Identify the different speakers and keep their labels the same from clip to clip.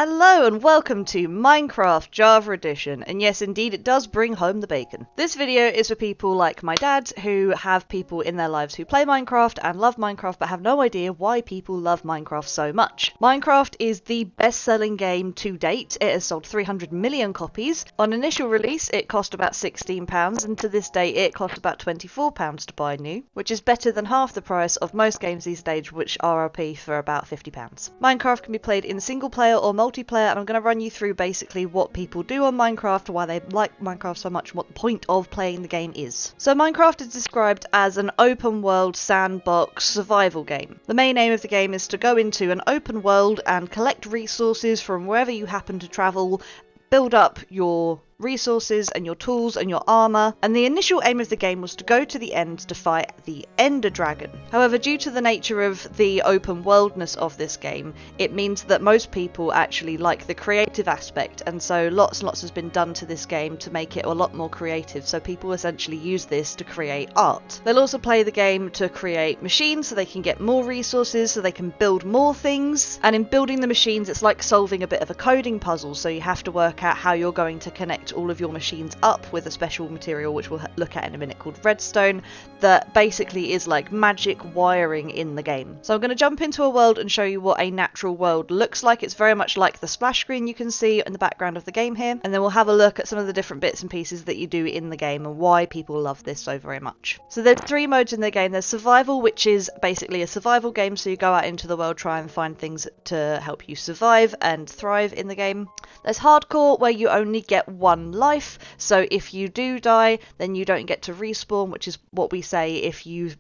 Speaker 1: Hello and welcome to Minecraft Java Edition, and yes indeed it does bring home the bacon. This video is for people like my dad who have people in their lives who play Minecraft and love Minecraft but have no idea why people love Minecraft so much. Minecraft is the best-selling game to date. It has sold 300 million copies. On initial release it cost about £16 and to this day it costs about £24 to buy new, which is better than half the price of most games these days which RRP for about £50. Minecraft can be played in single player or multiplayer, and I'm going to run you through basically what people do on Minecraft, why they like Minecraft so much, and what the point of playing the game is. So Minecraft is described as an open world sandbox survival game. The main aim of the game is to go into an open world and collect resources from wherever you happen to travel, build up your resources and your tools and your armor, and the initial aim of the game was to go to the end to fight the Ender Dragon. However, due to the nature of the open worldness of this game, it means that most people actually like the creative aspect, and so lots and lots has been done to this game to make it a lot more creative, so people essentially use this to create art. They'll also play the game to create machines so they can get more resources, so they can build more things, and in building the machines it's like solving a bit of a coding puzzle, so you have to work out how you're going to connect all of your machines up with a special material which we'll look at in a minute called redstone that basically is like magic wiring in the game. So I'm going to jump into a world and show you what a natural world looks like. It's very much like the splash screen you can see in the background of the game here, and then we'll have a look at some of the different bits and pieces that you do in the game and why people love this so very much. So there's three modes in the game. There's survival, which is basically a survival game, so you go out into the world, try and find things to help you survive and thrive in the game. There's hardcore, where you only get one life, so if you do die then you don't get to respawn, which is what we say if you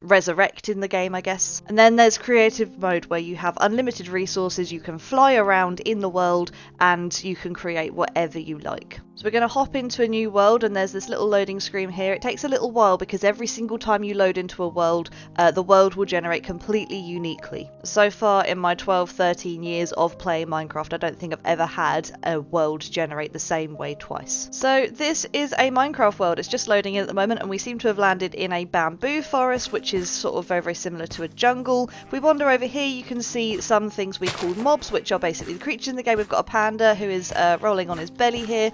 Speaker 1: resurrect in the game, I guess. And then there's creative mode, where you have unlimited resources, you can fly around in the world and you can create whatever you like. So we're going to hop into a new world, and there's this little loading screen here. It takes a little while because every single time you load into a world, the world will generate completely uniquely. So far in my 12-13 years of playing Minecraft, I don't think I've ever had a world generate the same way twice. So this is a Minecraft world. It's just loading in at the moment, and we seem to have landed in a bamboo forest, which is sort of very, very similar to a jungle. If we wander over here, you can see some things we call mobs, which are basically the creatures in the game. We've got a panda who is rolling on his belly here.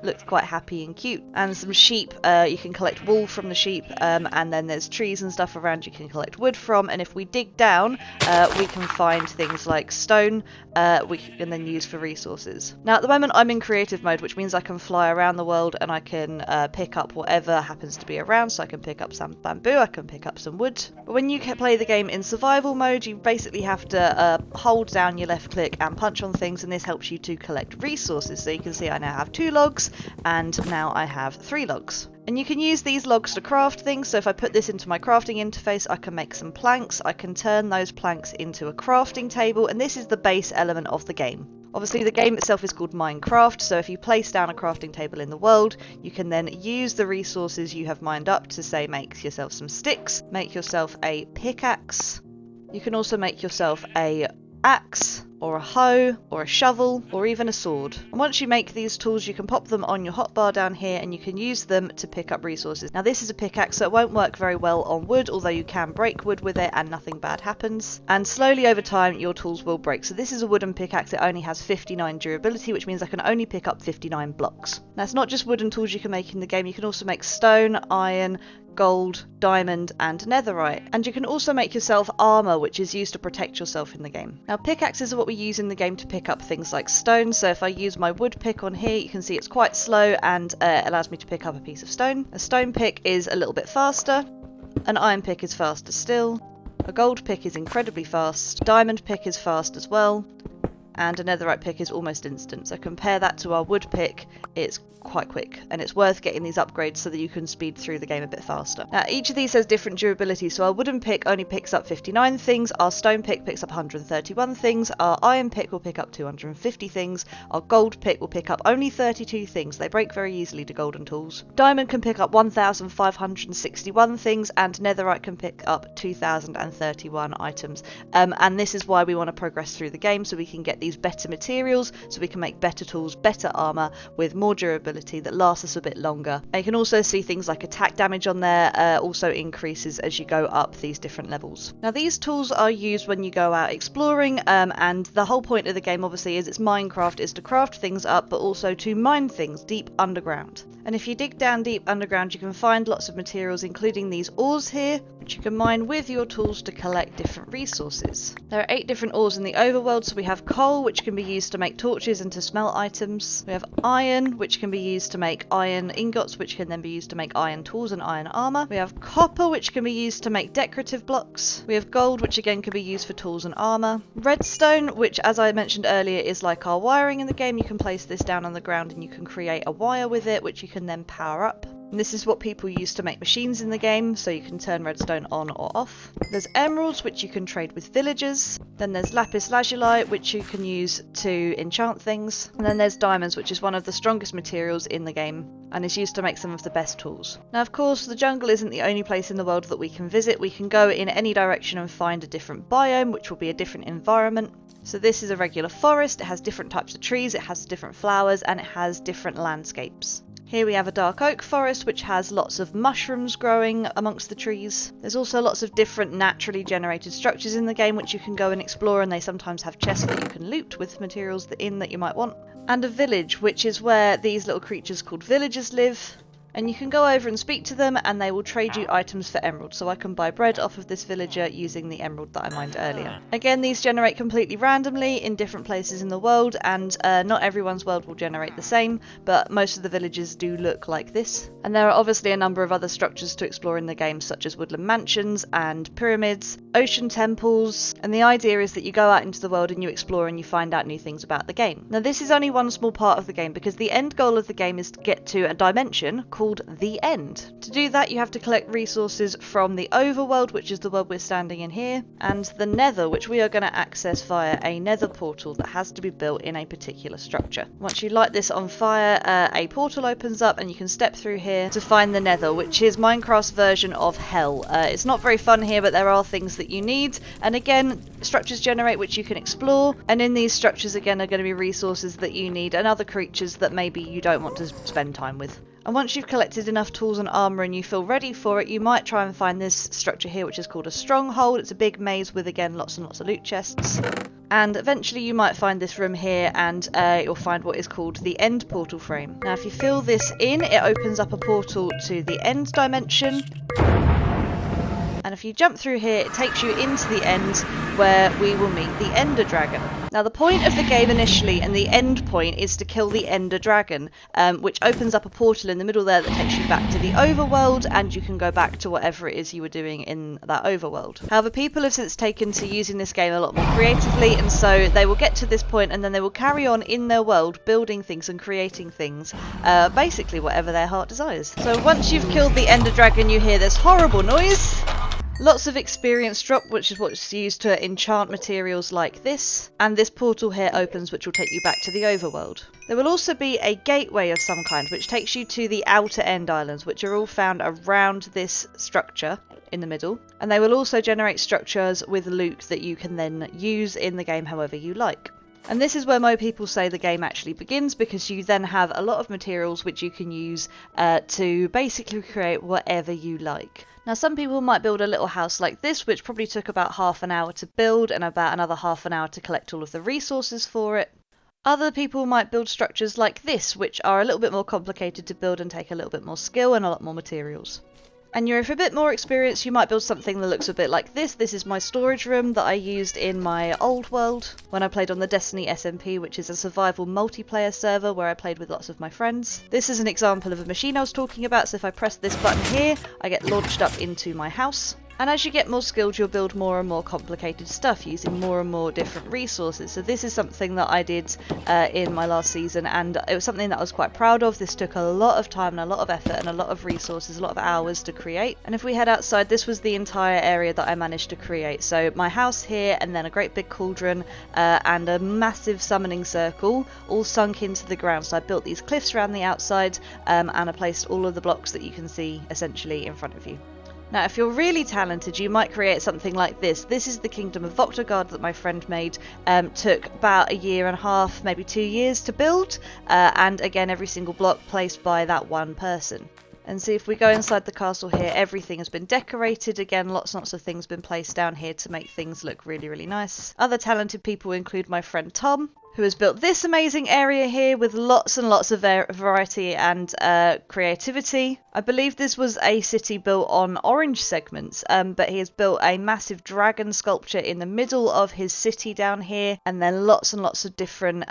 Speaker 1: Looks quite happy and cute, and some sheep. You can collect wool from the sheep, and then there's trees and stuff around you can collect wood from, and if we dig down we can find things like stone we can then use for resources. Now at the moment I'm in creative mode, which means I can fly around the world and I can pick up whatever happens to be around, so I can pick up some bamboo, I can pick up some wood. But when you play the game in survival mode, you basically have to hold down your left click and punch on things, and this helps you to collect resources. So you can see I now have 2 logs, and now I have 3 logs. And you can use these logs to craft things, so if I put this into my crafting interface, I can make some planks, I can turn those planks into a crafting table, and this is the base element of the game. Obviously the game itself is called Minecraft, so if you place down a crafting table in the world, you can then use the resources you have mined up to, say, make yourself some sticks, make yourself a pickaxe. You can also make yourself a axe, or a hoe, or a shovel, or even a sword. And once you make these tools, you can pop them on your hotbar down here and you can use them to pick up resources. Now this is a pickaxe, so it won't work very well on wood, although you can break wood with it and nothing bad happens. And slowly over time your tools will break. So this is a wooden pickaxe. It only has 59 durability, which means I can only pick up 59 blocks. Now it's not just wooden tools you can make in the game, you can also make stone, iron, gold, diamond and netherite, and you can also make yourself armor, which is used to protect yourself in the game. Now pickaxes are what we use in the game to pick up things like stone, so if I use my wood pick on here, you can see it's quite slow and allows me to pick up a piece of stone. A stone pick is a little bit faster, an iron pick is faster still, a gold pick is incredibly fast, diamond pick is fast as well, and a netherite pick is almost instant. So compare that to our wood pick, it's quite quick, and it's worth getting these upgrades so that you can speed through the game a bit faster. Now each of these has different durability, so our wooden pick only picks up 59 things, our stone pick picks up 131 things, our iron pick will pick up 250 things, our gold pick will pick up only 32 things. They break very easily to golden tools. Diamond can pick up 1561 things, and netherite can pick up 2031 items, and this is why we want to progress through the game, so we can get these these better materials so we can make better tools, better armor with more durability that lasts us a bit longer. And you can also see things like attack damage on there also increases as you go up these different levels. Now these tools are used when you go out exploring, and the whole point of the game obviously is it's Minecraft, is to craft things up but also to mine things deep underground. And if you dig down deep underground you can find lots of materials, including these ores here, which you can mine with your tools to collect different resources. There are 8 different ores in the overworld. So we have coal, which can be used to make torches and to smelt items. We have iron, which can be used to make iron ingots, which can then be used to make iron tools and iron armor. We have copper, which can be used to make decorative blocks. We have gold, which again can be used for tools and armor. Redstone, which as I mentioned earlier is like our wiring in the game. You can place this down on the ground and you can create a wire with it, which you can then power up. And this is what people use to make machines in the game, so you can turn redstone on or off. There's emeralds, which you can trade with villagers. Then there's lapis lazuli, which you can use to enchant things. And then there's diamonds, which is one of the strongest materials in the game and is used to make some of the best tools. Now of course the jungle isn't the only place in the world that we can visit. We can go in any direction and find a different biome, which will be a different environment. So this is a regular forest. It has different types of trees, it has different flowers, and it has different landscapes. Here we have a dark oak forest which has lots of mushrooms growing amongst the trees. There's also lots of different naturally generated structures in the game which you can go and explore, and they sometimes have chests that you can loot with materials that you might want. And a village, which is where these little creatures called villagers live. And you can go over and speak to them and they will trade you items for emeralds. So I can buy bread off of this villager using the emerald that I mined earlier. Again, these generate completely randomly in different places in the world, and not everyone's world will generate the same, but most of the villages do look like this. And there are obviously a number of other structures to explore in the game, such as woodland mansions and pyramids, ocean temples, and the idea is that you go out into the world and you explore and you find out new things about the game. Now this is only one small part of the game, because the end goal of the game is to get to a dimension called the end. To do that you have to collect resources from the overworld, which is the world we're standing in here, and the nether, which we are going to access via a nether portal that has to be built in a particular structure. Once you light this on fire, a portal opens up and you can step through here to find the nether, which is Minecraft's version of hell. It's not very fun here, but there are things that you need, and again structures generate which you can explore, and in these structures again are going to be resources that you need and other creatures that maybe you don't want to spend time with. And once you've collected enough tools and armour and you feel ready for it, you might try and find this structure here, which is called a stronghold. It's a big maze with, again, lots and lots of loot chests. And eventually you might find this room here, and you'll find what is called the end portal frame. Now if you fill this in, it opens up a portal to the end dimension. And if you jump through here, it takes you into the end where we will meet the Ender Dragon. Now the point of the game initially and the end point is to kill the Ender Dragon, which opens up a portal in the middle there that takes you back to the overworld, and you can go back to whatever it is you were doing in that overworld. However, people have since taken to using this game a lot more creatively, and so they will get to this point and then they will carry on in their world building things and creating things, basically whatever their heart desires. So once you've killed the Ender Dragon, you hear this horrible noise. Lots of experience drop, which is what's used to enchant materials like this, and this portal here opens, which will take you back to the overworld. There will also be a gateway of some kind which takes you to the outer end islands, which are all found around this structure in the middle, and they will also generate structures with loot that you can then use in the game however you like. And this is where most people say the game actually begins, because you then have a lot of materials which you can use to basically create whatever you like. Now some people might build a little house like this, which probably took about half an hour to build and about another half an hour to collect all of the resources for it. Other people might build structures like this, which are a little bit more complicated to build and take a little bit more skill and a lot more materials. And you're for a bit more experience, you might build something that looks a bit like this. This is my storage room that I used in my old world when I played on the Destiny SMP, which is a survival multiplayer server where I played with lots of my friends. This is an example of a machine I was talking about, so if I press this button here, I get launched up into my house. And as you get more skilled, you'll build more and more complicated stuff using more and more different resources. So this is something that I did in my last season, and it was something that I was quite proud of. This took a lot of time and a lot of effort and a lot of resources, a lot of hours to create. And if we head outside, this was the entire area that I managed to create. So my house here, and then a great big cauldron and a massive summoning circle all sunk into the ground. So I built these cliffs around the outside and I placed all of the blocks that you can see essentially in front of you. Now, if you're really talented, you might create something like this. This is the Kingdom of Voctogard that my friend made. Took about a year and a half, maybe 2 years to build, and again, every single block placed by that one person. And see, if we go inside the castle here, everything has been decorated. Again, lots and lots of things been placed down here to make things look really, really nice. Other talented people include my friend Tom, who has built this amazing area here with lots and lots of variety and creativity. I believe this was a city built on orange segments, but he has built a massive dragon sculpture in the middle of his city down here, and then lots and lots of different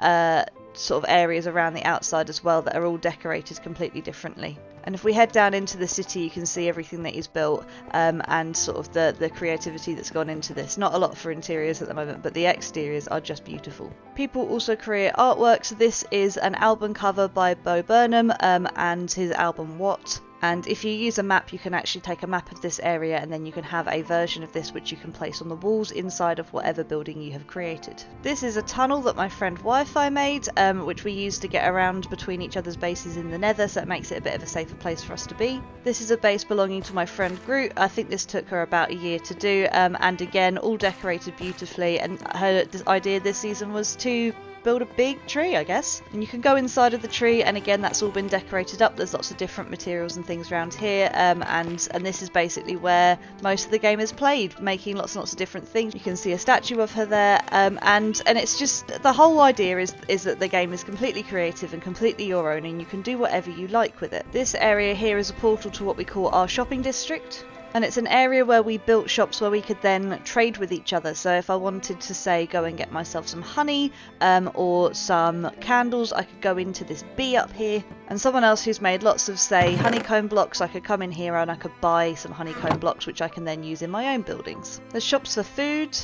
Speaker 1: sort of areas around the outside as well that are all decorated completely differently. And if we head down into the city, you can see everything that he's built and sort of the creativity that's gone into this. Not a lot for interiors at the moment, but the exteriors are just beautiful. People also create artwork. So this is an album cover by Bo Burnham and his album What. And if you use a map, you can actually take a map of this area, and then you can have a version of this which you can place on the walls inside of whatever building you have created. This is a tunnel that my friend Wi-Fi made, which we use to get around between each other's bases in the nether, so it makes it a bit of a safer place for us to be. This is a base belonging to my friend Groot. I think this took her about a year to do, and again, all decorated beautifully, and her idea this season was to build a big tree, I guess. And you can go inside of the tree, and again, that's all been decorated up. There's lots of different materials and things around here, and this is basically where most of the game is played, making lots and lots of different things. You can see a statue of her there, and it's just, the whole idea is that the game is completely creative and completely your own, and you can do whatever you like with it. This area here is a portal to what we call our shopping district. And it's an area where we built shops where we could then trade with each other. So if I wanted to, say, go and get myself some honey or some candles, I could go into this bee up here. And someone else who's made lots of, say, honeycomb blocks, I could come in here and I could buy some honeycomb blocks, which I can then use in my own buildings. There's shops for food,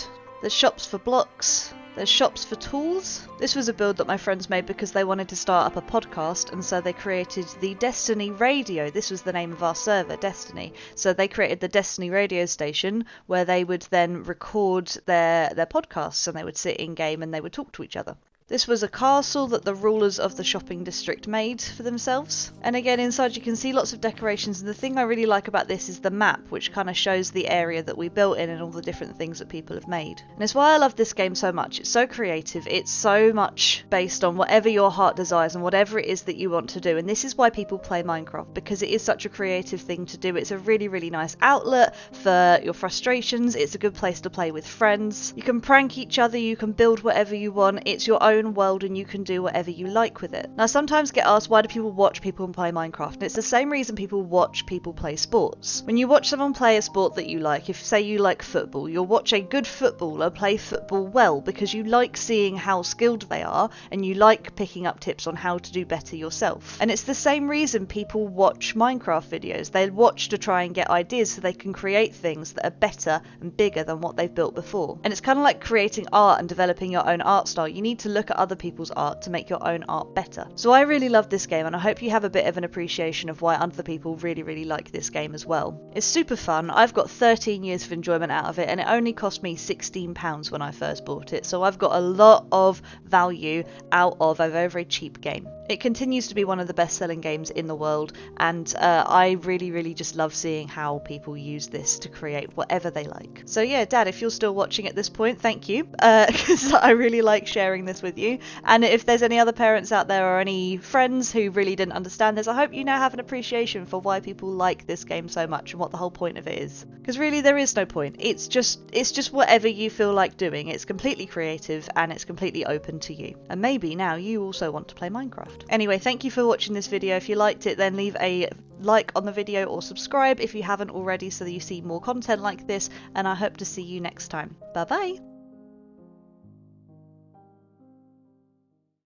Speaker 1: there's shops for blocks, there's shops for tools. This was a build that my friends made because they wanted to start up a podcast, and so they created the Destiny Radio. This was the name of our server, Destiny. So they created the Destiny radio station where they would then record their podcasts, and they would sit in game and they would talk to each other. This was a castle that the rulers of the shopping district made for themselves. And again, inside you can see lots of decorations, and the thing I really like about this is the map, which kind of shows the area that we built in and all the different things that people have made. And it's why I love this game so much. It's so creative. It's so much based on whatever your heart desires and whatever it is that you want to do. And this is why people play Minecraft, because it is such a creative thing to do. It's a really, really nice outlet for your frustrations. It's a good place to play with friends. You can prank each other. You can build whatever you want. It's your own world, and you can do whatever you like with it. Now, I sometimes get asked, why do people watch people play Minecraft? And it's the same reason people watch people play sports. When you watch someone play a sport that you like, if say you like football, you'll watch a good footballer play football well because you like seeing how skilled they are, and you like picking up tips on how to do better yourself. And it's the same reason people watch Minecraft videos. They watch to try and get ideas so they can create things that are better and bigger than what they've built before. And it's kind of like creating art and developing your own art style. You need to look at other people's art to make your own art better. So I really love this game, and I hope you have a bit of an appreciation of why other people really, really like this game as well. It's super fun. I've got 13 years of enjoyment out of it, and it only cost me £16 when I first bought it, so I've got a lot of value out of a very, very cheap game. It continues to be one of the best-selling games in the world, and I really, really just love seeing how people use this to create whatever they like. So yeah, Dad, if you're still watching at this point, thank you, because I really like sharing this with you. And if there's any other parents out there or any friends who really didn't understand this, I hope you now have an appreciation for why people like this game so much and what the whole point of it is. Because really, there is no point. It's just whatever you feel like doing. It's completely creative and it's completely open to you. And maybe now you also want to play Minecraft. Anyway, thank you for watching this video. If you liked it, then leave a like on the video or subscribe if you haven't already so that you see more content like this, and I hope to see you next time. Bye bye!